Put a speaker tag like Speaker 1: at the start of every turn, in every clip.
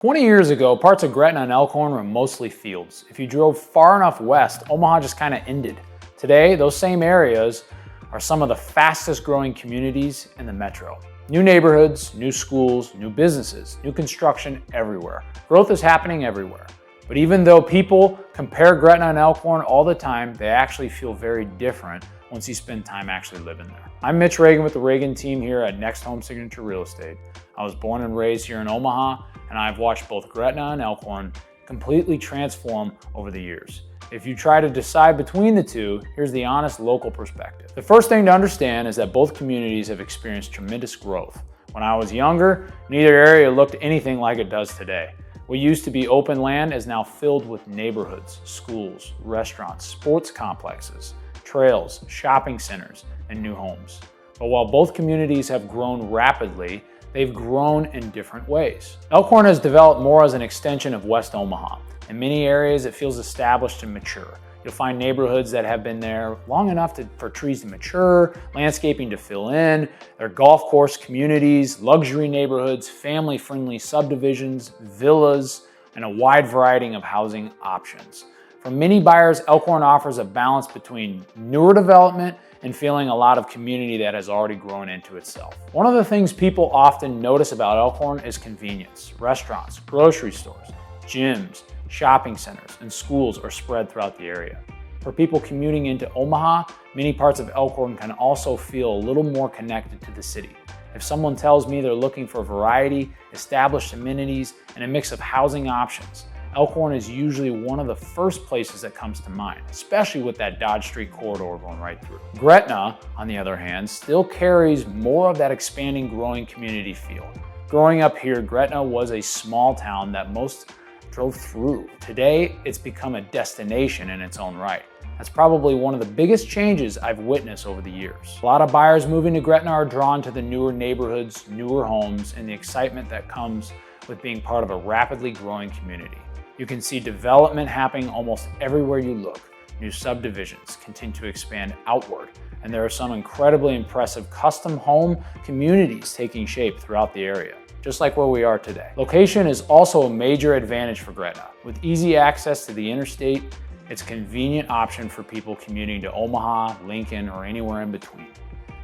Speaker 1: 20 years ago, parts of Gretna and Elkhorn were mostly fields. If you drove far enough west, Omaha just kind of ended. Today, those same areas are some of the fastest growing communities in the metro. New neighborhoods, new schools, new businesses, new construction everywhere. Growth is happening everywhere. But even though people compare Gretna and Elkhorn all the time, they actually feel very different once you spend time actually living there. I'm Mitch Ragan with the Ragan Team here at NextHome Signature Real Estate. I was born and raised here in Omaha, and I've watched both Gretna and Elkhorn completely transform over the years. If you try to decide between the two, here's the honest local perspective. The first thing to understand is that both communities have experienced tremendous growth. When I was younger, neither area looked anything like it does today. What used to be open land is now filled with neighborhoods, schools, restaurants, sports complexes, trails, shopping centers, and new homes. But while both communities have grown rapidly, they've grown in different ways. Elkhorn has developed more as an extension of West Omaha. In many areas, it feels established and mature. You'll find neighborhoods that have been there long enough for trees to mature, landscaping to fill in, there are golf course communities, luxury neighborhoods, family-friendly subdivisions, villas, and a wide variety of housing options. For many buyers, Elkhorn offers a balance between newer development and feeling a lot of community that has already grown into itself. One of the things people often notice about Elkhorn is convenience. Restaurants, grocery stores, gyms, shopping centers, and schools are spread throughout the area. For people commuting into Omaha, many parts of Elkhorn can also feel a little more connected to the city. If someone tells me they're looking for variety, established amenities, and a mix of housing options, Elkhorn is usually one of the first places that comes to mind, especially with that Dodge Street corridor going right through. Gretna, on the other hand, still carries more of that expanding, growing community feel. Growing up here, Gretna was a small town that most drove through. Today, it's become a destination in its own right. That's probably one of the biggest changes I've witnessed over the years. A lot of buyers moving to Gretna are drawn to the newer neighborhoods, newer homes, and the excitement that comes with being part of a rapidly growing community. You can see development happening almost everywhere you look. New subdivisions continue to expand outward, and there are some incredibly impressive custom home communities taking shape throughout the area, just like where we are today. Location is also a major advantage for Gretna. With easy access to the interstate, it's a convenient option for people commuting to Omaha, Lincoln, or anywhere in between.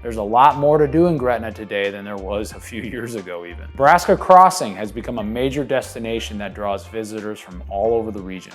Speaker 1: There's a lot more to do in Gretna today than there was a few years ago even. Nebraska Crossing has become a major destination that draws visitors from all over the region.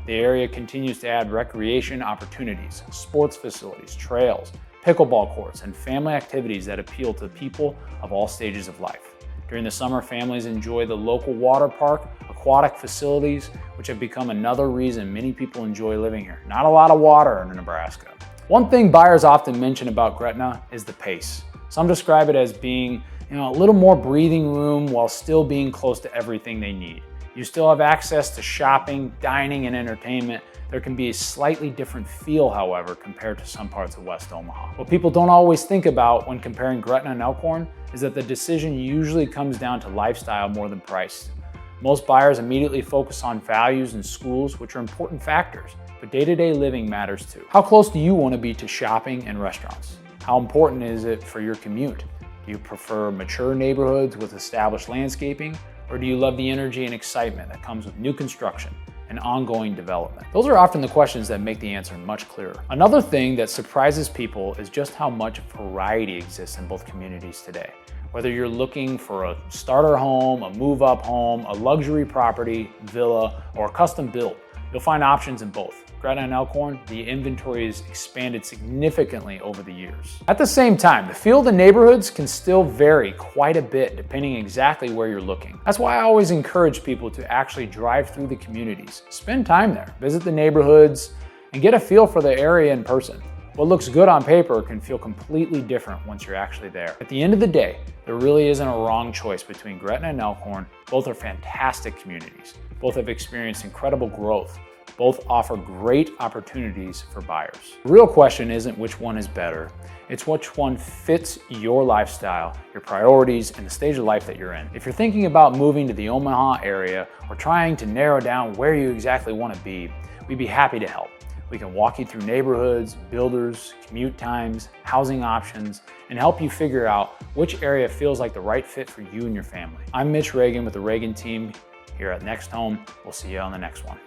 Speaker 1: The area continues to add recreation opportunities, sports facilities, trails, pickleball courts, and family activities that appeal to people of all stages of life. During the summer, families enjoy the local water park, aquatic facilities, which have become another reason many people enjoy living here. Not a lot of water in Nebraska. One thing buyers often mention about Gretna is the pace. Some describe it as being, a little more breathing room while still being close to everything they need. You still have access to shopping, dining, and entertainment. There can be a slightly different feel, however, compared to some parts of West Omaha. What people don't always think about when comparing Gretna and Elkhorn is that the decision usually comes down to lifestyle more than price. Most buyers immediately focus on values and schools, which are important factors, but day-to-day living matters too. How close do you want to be to shopping and restaurants? How important is it for your commute? Do you prefer mature neighborhoods with established landscaping, or do you love the energy and excitement that comes with new construction and ongoing development? Those are often the questions that make the answer much clearer. Another thing that surprises people is just how much variety exists in both communities today. Whether you're looking for a starter home, a move-up home, a luxury property, villa, or a custom build, you'll find options in both. Gretna and Elkhorn, the inventory has expanded significantly over the years. At the same time, the feel of the neighborhoods can still vary quite a bit depending exactly where you're looking. That's why I always encourage people to actually drive through the communities, spend time there, visit the neighborhoods, and get a feel for the area in person. What looks good on paper can feel completely different once you're actually there. At the end of the day, there really isn't a wrong choice between Gretna and Elkhorn. Both are fantastic communities. Both have experienced incredible growth. Both offer great opportunities for buyers. The real question isn't which one is better, it's which one fits your lifestyle, your priorities, and the stage of life that you're in. If you're thinking about moving to the Omaha area or trying to narrow down where you exactly want to be, we'd be happy to help. We can walk you through neighborhoods, builders, commute times, housing options, and help you figure out which area feels like the right fit for you and your family. I'm Mitch Ragan with the Ragan Team here at Next Home. We'll see you on the next one.